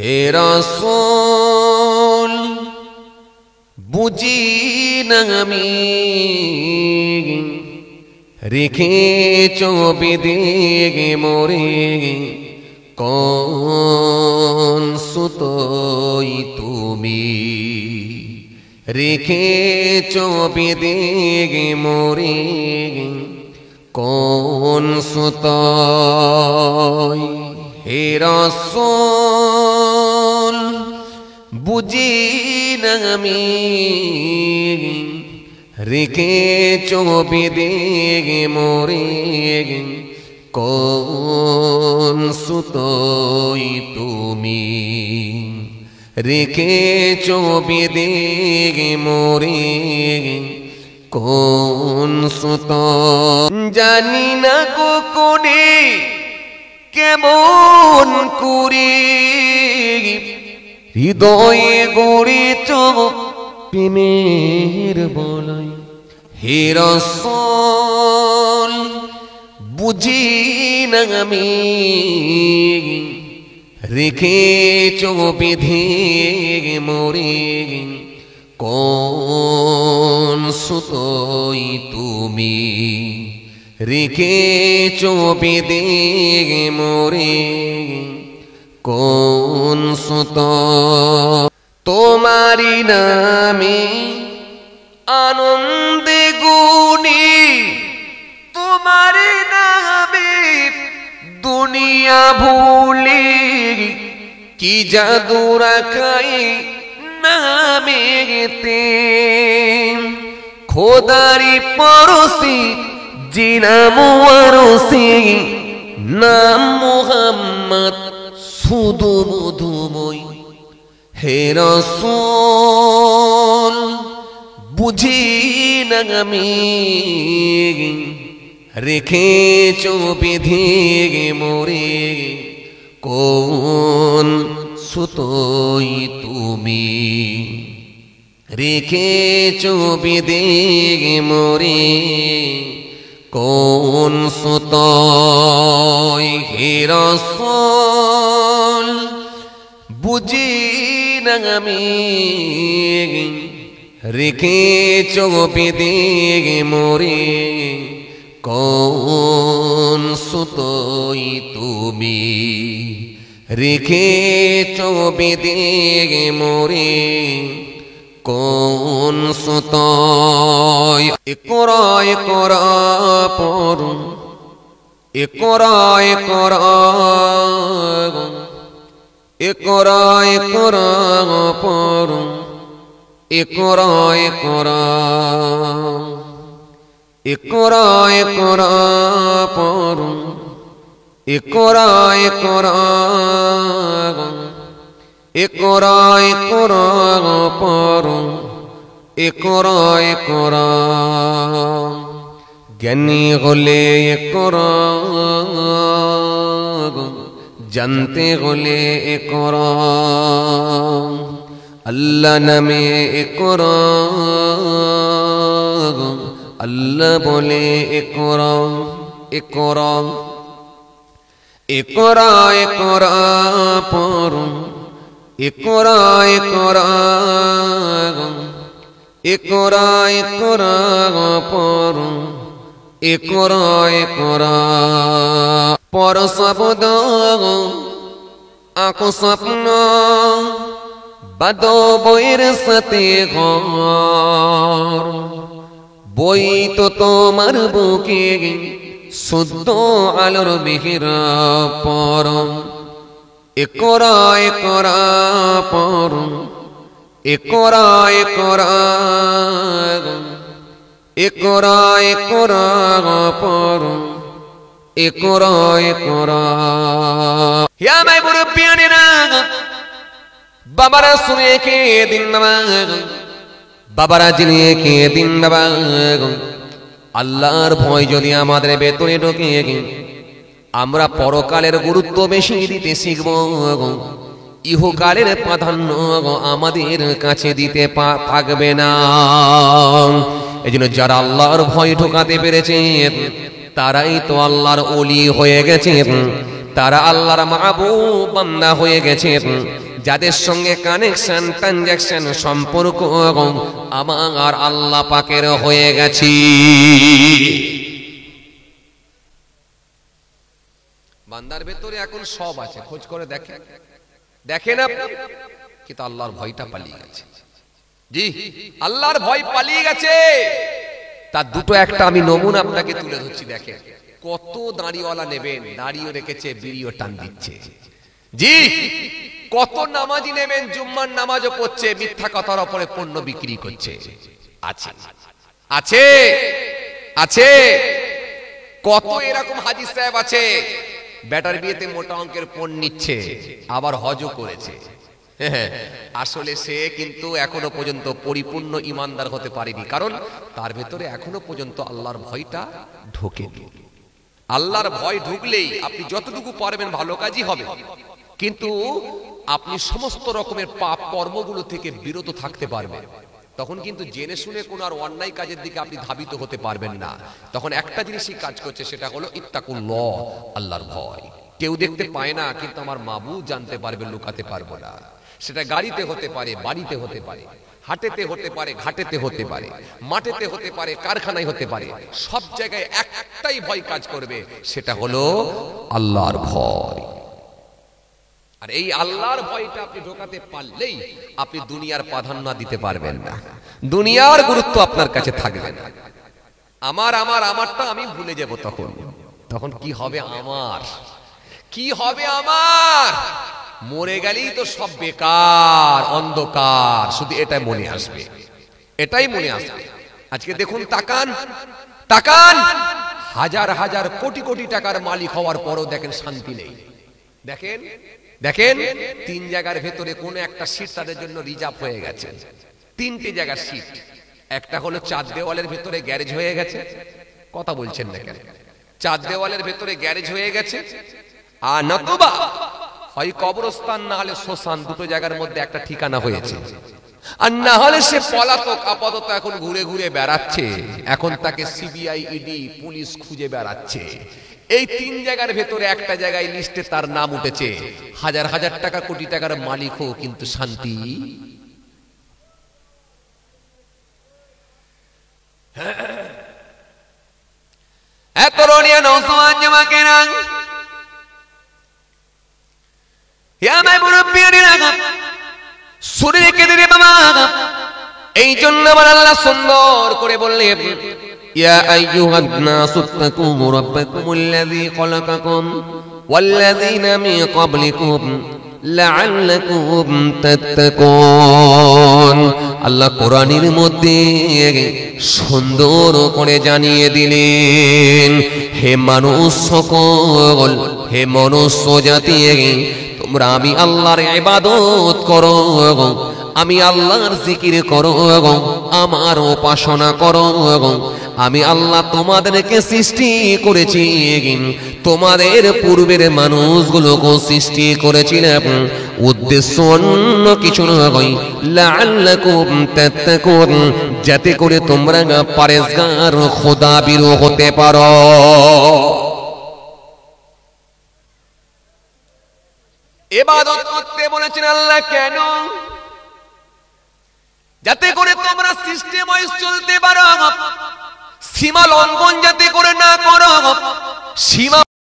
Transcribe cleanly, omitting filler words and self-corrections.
হে রাসূল বুঝি না আমি রেখেছ বিদেগে মোরে কোন সুতোই তুমি রেখেছ বিদেগে মোরে কোন সুতোই হে রাসূল বুঝি না আমি রেখেছ বিদেগে মোরে কোন সুতোই তুমি রেখেছ বিদেগে মোরে কোন সুতো জানি না কোনে কেমন করে হৃদয়ে গড়েছ প্রেমের বলয় হে রাসূল বুঝি না আমি রেখেছ বিদেগে মোরে কোন সুতোই তুমি রেখেছ বিদেগে মোরে কোন সুতো তোমারি নামে আনন্দে গুনি তোমারি নামে দুনিয়া ভুলি কি জাদু রাখাই নামেতে খোদারি পরশি জিনাম ওয়ারসি নাম মুহাম্মদ শুধু মধুময় হে রাসূল বুঝি না আমি রেখেছ বিদেগে মোরে কোন সুতোই তুমি রেখেছ বিদেগে মোরে কোন সুতোই হে রাসূল বুঝি না আমি রেখেছ বিদেগে মোরে কোন সুতোই তুমি রেখেছ বিদেগে মোরে কোন সুতোই ইকরা ইকরা পড়ুন ইকরা ইকরা ইকরা ইকরা পড়ুন ইকরা ইকরা ইকরা ইকরা পড়ুন ইকরা ইকরা ইকরা ইকরা পড়ুন ইকরা ইকরা জ্ঞানী হলে ইকরা জানতে হলে ইকরা আল্লাহ নামে ইকরা আল্লাহ বলে ইকরা ইকরা ইকরা ইকরা পড়ুন ইকরা ইকরা ইকরা ইকরা পড়ুন ইকরা ইকরা পর শব্দ আঁকো স্বপ্ন বাদো বইয়ের সাথে ঘর বই তো তোমার বুকে শুদ্ধ আলোর মিহিরা পরম ইকরা ইকরা পড়ুন ইকরা ইকরা ইকরা ইকরা পড়ুন ইকরা ইকরা ইয়া মাই মুরব্বিয়ানিনা বাবারা শুনে কে দিন বাবারা জিনিয়ে কে দিন আল্লাহর ভয় যদি আমাদের ভেতরে ঢোকে আমরা পরকালের গুরুত্ব বেশি দিতে শিখব ইহকালের প্রাধান্য আমাদের কাছে দিতে থাকবে না এজন্য যারা আল্লাহর ভয় ঢোকাতে পেরেছে তারাই তো আল্লাহর ওলি হয়ে গেছে তারা আল্লাহর মাহবুব বান্দা হয়ে গেছে যাদের সঙ্গে কানেকশন ট্রানজাকশন সম্পর্ক আমার আল্লাহ পাকের হয়ে গেছে। বান্দার ভেতরে এখন সব আছে, খোঁজ করে দেখেন, দেখেন আপনি, কিন্তু আল্লাহর ভয়টা পালিয়ে গেছে। জি, আল্লাহর ভয় পালিয়ে গেছে। তার দুটো একটা আমি নমুনা আপনাকে তুলে ধরছি। দেখেন কত দাড়িওয়ালা নেবেন, দাড়িও রেখেছে, বিড়িও টান দিচ্ছে। জি, কত নামাজি নেবেন, জুম্মার নামাজও পড়ছে, মিথ্যা কথার উপরে পণ্য বিক্রি করছে। আছে আছে আছে, কত এরকম হাজি সাহেব আছে, বেটার বিয়েতে মোটা অঙ্কের পণ নিচ্ছে, আবার হজও করেছে। আসলে সে কিন্তু এখনো পর্যন্ত পরিপূর্ণ ইমানদার হতে পারেনি, কারণ তার ভেতরে এখনো পর্যন্ত আল্লাহর ভয়টা ঢোকেনি। আল্লাহর ভয় ঢুকলেই আপনি যতটুকু পারবেন ভালো কাজই হবে, কিন্তু আপনি সমস্ত রকমের পাপ কর্মগুলো থেকে বিরত থাকতে পারবেন। তখন কিন্তু জেনে শুনে কোন আর অন্যায় কাজের দিকে আপনি ধাবিত হতে পারবেন না। তখন একটা জিনিসই কাজ করছে, সেটা হলো ইত্তাকুল্লাহ, আল্লাহর ভয়। কেউ দেখতে পায় না, কিন্তু আমার মাবুদ জানতে পারবে, লুকাতে পারবো না। সেটা গাড়িতে হতে পারে, বাড়িতে হতে পারে, হাটেতে হতে পারে, ঘাটেতে হতে পারে, মাঠেতে হতে পারে, কারখানায় হতে পারে, সব জায়গায় একটাই ভয় কাজ করবে, সেটা হলো আল্লাহর ভয়। আর এই আল্লাহর ভয়টা আপনি ঢোকাতে পারলেই আপনি দুনিয়ার প্রাধান্য দিতে পারবেন না, দুনিয়ার গুরুত্ব আপনার কাছে থাকবে না। আমার আমার আমারটা আমি ভুলে যাব। তখন কি হবে আমার, কি হবে আমার? মরে গেলেই তো সব বেকার, অন্ধকার, শুধু এটাই মনে আসবে, এটাই মনে আসবে। আজকে দেখুন, তাকান তাকান, হাজার হাজার কোটি কোটি টাকার মালিক হওয়ার পরও দেখেন শান্তি নেই। দেখেন দেখেন, 3 জায়গার ভেতরে কোন একটা সিট তাদের জন্য রিজার্ভ হয়ে গেছে। 3টে জায়গার সিট। একটা হলো 4 দেওয়ালের ভেতরে গ্যারেজ হয়ে গেছে। কথা বলছেন না কেন? 4 দেওয়ালের ভেতরে গ্যারেজ হয়ে গেছে, আর নতুবা হয় কবরস্থান, না হলে শ্মশান, দুটো জায়গার মধ্যে একটা ঠিকানা হয়েছে। আর না হলে সে পলাতক, আপাতত এখন ঘুরে ঘুরে বেড়াচ্ছে, এখন তাকে সিবিআই, ইডি, পুলিশ খুঁজে বেড়াচ্ছে। এই 3 জায়গার ভেতরে একটা জায়গায় লিস্টে তার নাম উঠেছে, হাজার হাজার টাকা, কোটি টাকার মালিক হোক, কিন্তু শান্তি। এত রনিয়া নওজোয়ান জামাকেরা, এই জন্য আমার আল্লাহ সুন্দর করে বললেন, ইয়া আইয়ুহান নাসু তাকু রাব্বাকুমুল্লাযী খালাকাকুম ওয়াল্লাযীনা মিন ক্বাবলিকুম লাআল্লাকুম তাত্তাকুন। আল্লাহ কোরআনের মধ্যে সুন্দর করে জানিয়ে দিলেন, হে মানুষ সকল, হে মনুষ্য জাতি, তোমরা আমি আল্লাহর ইবাদত করো, আমি আল্লাহর জিকির করো, আমার উপাসনা করো। আমি আল্লাহ তোমাদেরকে সৃষ্টি করেছি, তোমাদের পূর্বের মানুষগুলোকে সৃষ্টি করেছিলাম, উদ্দেশ্য অন্য কিছু নয়, লাআল্লাকুম তাত্তাকুন, যাতে করে তোমরা পরেজগার, খোদাবীর হতে পারো। ইবাদত করতে বলেছেন আল্লাহ কেন? যাতে করে তোমরা সিস্টেম ওয়াইজ চলতে পারো, সীমা লঙ্ঘন যাতে করে না করো, সীমা